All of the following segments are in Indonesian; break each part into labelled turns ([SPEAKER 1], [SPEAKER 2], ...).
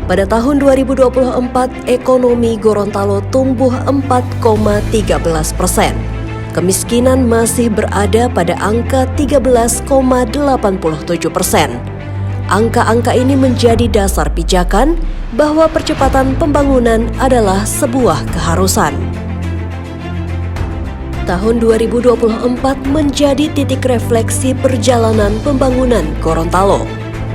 [SPEAKER 1] Pada tahun 2024, ekonomi Gorontalo tumbuh 4,13%. Kemiskinan masih berada pada angka 13,87%. Angka-angka ini menjadi dasar pijakan bahwa percepatan pembangunan adalah sebuah keharusan. Tahun 2024 menjadi titik refleksi perjalanan pembangunan Gorontalo.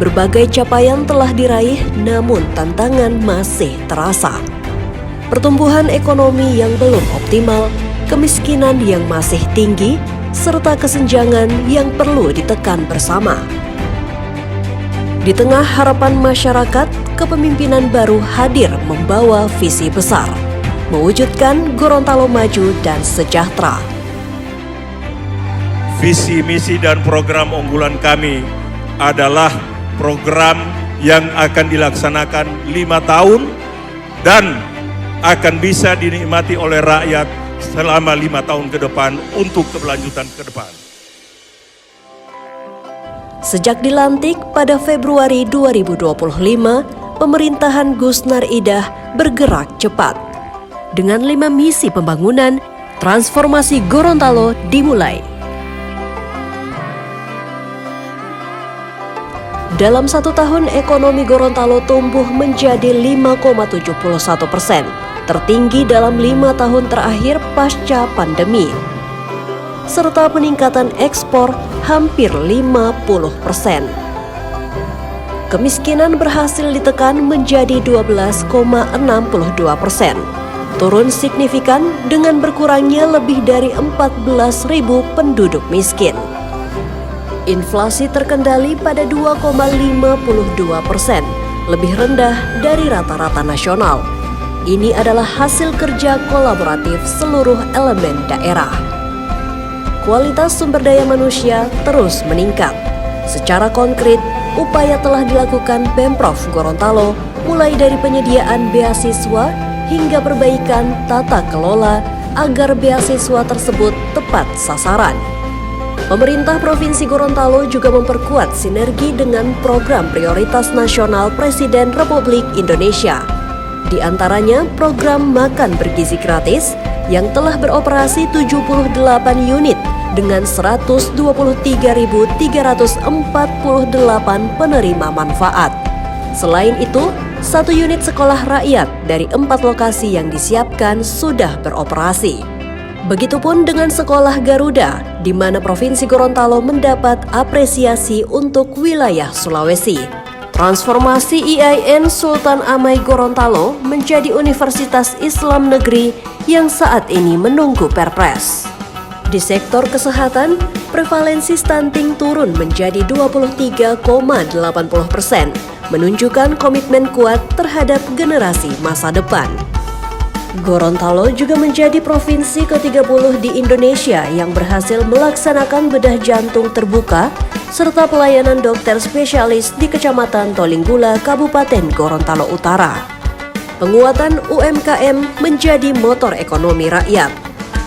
[SPEAKER 1] Berbagai capaian telah diraih, namun tantangan masih terasa. Pertumbuhan ekonomi yang belum optimal, kemiskinan yang masih tinggi, serta kesenjangan yang perlu ditekan bersama. Di tengah harapan masyarakat, kepemimpinan baru hadir membawa visi besar, mewujudkan Gorontalo maju dan sejahtera.
[SPEAKER 2] Visi, misi, dan program unggulan kami adalah program yang akan dilaksanakan 5 tahun dan akan bisa dinikmati oleh rakyat selama 5 tahun ke depan untuk keberlanjutan ke depan.
[SPEAKER 1] Sejak dilantik pada Februari 2025, pemerintahan Gus Nar Idah bergerak cepat. Dengan 5 misi pembangunan, transformasi Gorontalo dimulai. Dalam 1 tahun, ekonomi Gorontalo tumbuh menjadi 5,71%, tertinggi dalam 5 tahun terakhir pasca pandemi, serta peningkatan ekspor hampir 50%. Kemiskinan berhasil ditekan menjadi 12,62%, turun signifikan dengan berkurangnya lebih dari 14.000 penduduk miskin. Inflasi terkendali pada 2,52%, lebih rendah dari rata-rata nasional. Ini adalah hasil kerja kolaboratif seluruh elemen daerah. Kualitas sumber daya manusia terus meningkat. Secara konkret, upaya telah dilakukan Pemprov Gorontalo, mulai dari penyediaan beasiswa hingga perbaikan tata kelola agar beasiswa tersebut tepat sasaran. Pemerintah Provinsi Gorontalo juga memperkuat sinergi dengan program prioritas nasional Presiden Republik Indonesia. Di antaranya program makan bergizi gratis yang telah beroperasi 78 unit dengan 123.348 penerima manfaat. Selain itu, 1 unit sekolah rakyat dari 4 lokasi yang disiapkan sudah beroperasi. Begitupun dengan Sekolah Garuda, di mana Provinsi Gorontalo mendapat apresiasi untuk wilayah Sulawesi. Transformasi IAIN Sultan Amai Gorontalo menjadi Universitas Islam Negeri yang saat ini menunggu Perpres. Di sektor kesehatan, prevalensi stunting turun menjadi 23,80%, menunjukkan komitmen kuat terhadap generasi masa depan. Gorontalo juga menjadi provinsi ke-30 di Indonesia yang berhasil melaksanakan bedah jantung terbuka serta pelayanan dokter spesialis di Kecamatan Tolinggula, Kabupaten Gorontalo Utara. Penguatan UMKM menjadi motor ekonomi rakyat.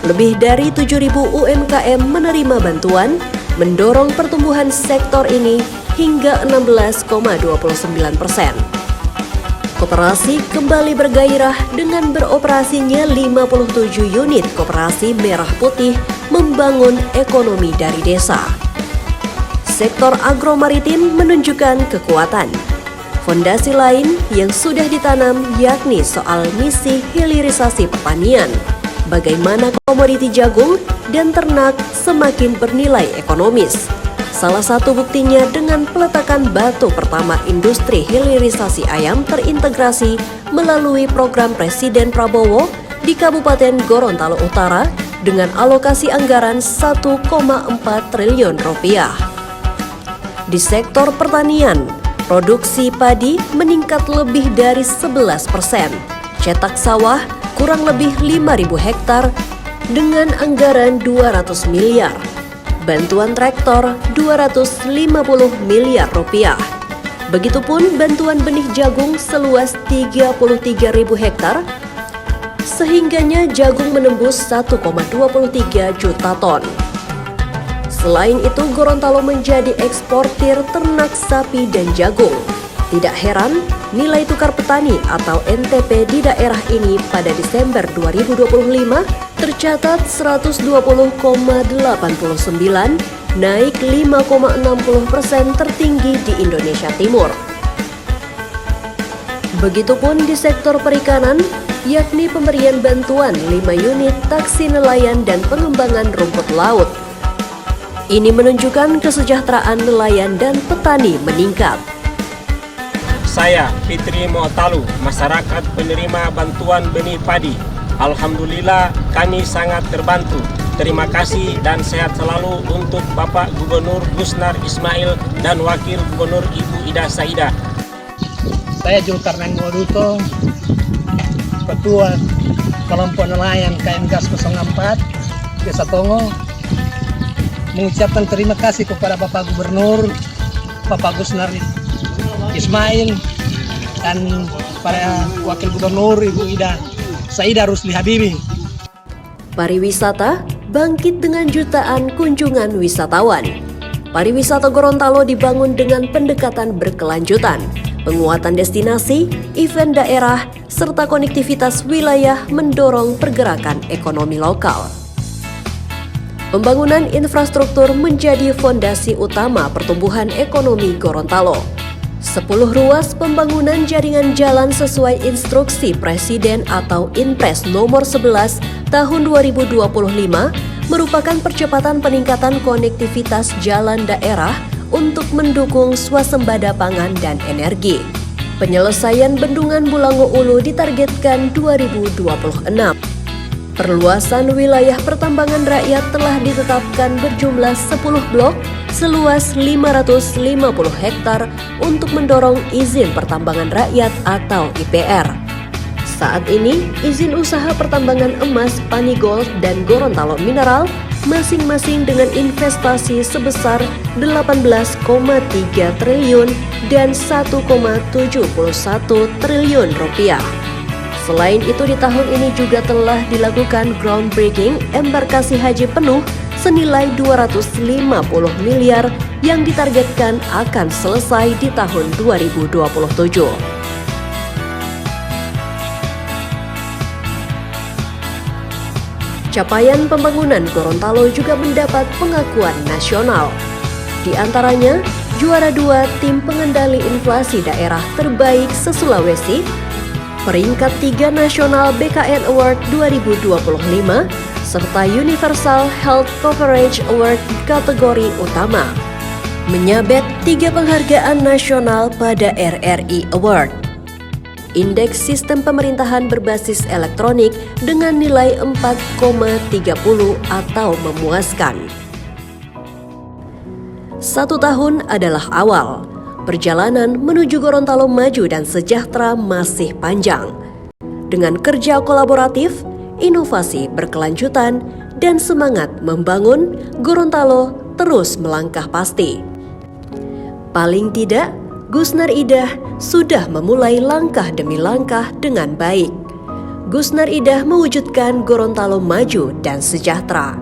[SPEAKER 1] Lebih dari 7.000 UMKM menerima bantuan, mendorong pertumbuhan sektor ini hingga 16,29%. Koperasi kembali bergairah dengan beroperasinya 57 unit koperasi merah putih membangun ekonomi dari desa. Sektor agromaritim menunjukkan kekuatan. Fondasi lain yang sudah ditanam yakni soal misi hilirisasi pertanian, bagaimana komoditi jagung dan ternak semakin bernilai ekonomis. Salah satu buktinya dengan peletakan batu pertama industri hilirisasi ayam terintegrasi melalui program Presiden Prabowo di Kabupaten Gorontalo Utara dengan alokasi anggaran 1,4 triliun rupiah. Di sektor pertanian, produksi padi meningkat lebih dari 11%, cetak sawah kurang lebih 5.000 hektar dengan anggaran 200 miliar. Bantuan traktor 250 miliar rupiah. Begitupun bantuan benih jagung seluas 33.000 hektar, sehingganya jagung menembus 1,23 juta ton. Selain itu, Gorontalo menjadi eksportir ternak sapi dan jagung. Tidak heran, nilai tukar petani atau NTP di daerah ini pada Desember 2025 tercatat 120,89, naik 5,60% tertinggi di Indonesia Timur. Begitupun di sektor perikanan, yakni pemberian bantuan 5 unit taksi nelayan dan pengembangan rumput laut. Ini menunjukkan kesejahteraan nelayan dan petani meningkat.
[SPEAKER 3] Saya, Fitri Mo'talu, masyarakat penerima bantuan benih padi. Alhamdulillah kami sangat terbantu. Terima kasih dan sehat selalu untuk Bapak Gubernur Gusnar Ismail dan Wakil Gubernur Ibu Ida Saidah.
[SPEAKER 4] Saya Zulkarnain Moduto, Ketua Kelompok Nelayan KM Gas 04 Desa Tongo, mengucapkan terima kasih kepada Bapak Gubernur, Bapak Gusnar Ismail, dan para Wakil Gubernur Ibu Ida Saidah Rusli Habibi.
[SPEAKER 1] Pariwisata bangkit dengan jutaan kunjungan wisatawan. Pariwisata Gorontalo dibangun dengan pendekatan berkelanjutan, penguatan destinasi, event daerah, serta konektivitas wilayah mendorong pergerakan ekonomi lokal. Pembangunan infrastruktur menjadi fondasi utama pertumbuhan ekonomi Gorontalo. 10 ruas pembangunan jaringan jalan sesuai instruksi Presiden atau Inpres nomor 11 tahun 2025 merupakan percepatan peningkatan konektivitas jalan daerah untuk mendukung swasembada pangan dan energi. Penyelesaian Bendungan Bulango Ulu ditargetkan 2026. Perluasan wilayah pertambangan rakyat telah ditetapkan berjumlah 10 blok seluas 550 hektar untuk mendorong izin pertambangan rakyat atau IPR. Saat ini, izin usaha pertambangan emas Panigold dan Gorontalo Mineral masing-masing dengan investasi sebesar 18,3 triliun dan 1,71 triliun rupiah. Selain itu di tahun ini juga telah dilakukan groundbreaking embarkasi haji penuh senilai 250 miliar yang ditargetkan akan selesai di tahun 2027. Capaian pembangunan Gorontalo juga mendapat pengakuan nasional. Di antaranya, juara 2 tim pengendali inflasi daerah terbaik se-Sulawesi, peringkat 3 nasional BKN Award 2025, serta Universal Health Coverage Award kategori utama. Menyabet 3 penghargaan nasional pada RRI Award. Indeks sistem pemerintahan berbasis elektronik dengan nilai 4,30 atau memuaskan. 1 tahun adalah awal. Perjalanan menuju Gorontalo maju dan sejahtera masih panjang. Dengan kerja kolaboratif, inovasi berkelanjutan, dan semangat membangun, Gorontalo terus melangkah pasti. Paling tidak, Gusnar Idah sudah memulai langkah demi langkah dengan baik. Gusnar Idah mewujudkan Gorontalo maju dan sejahtera.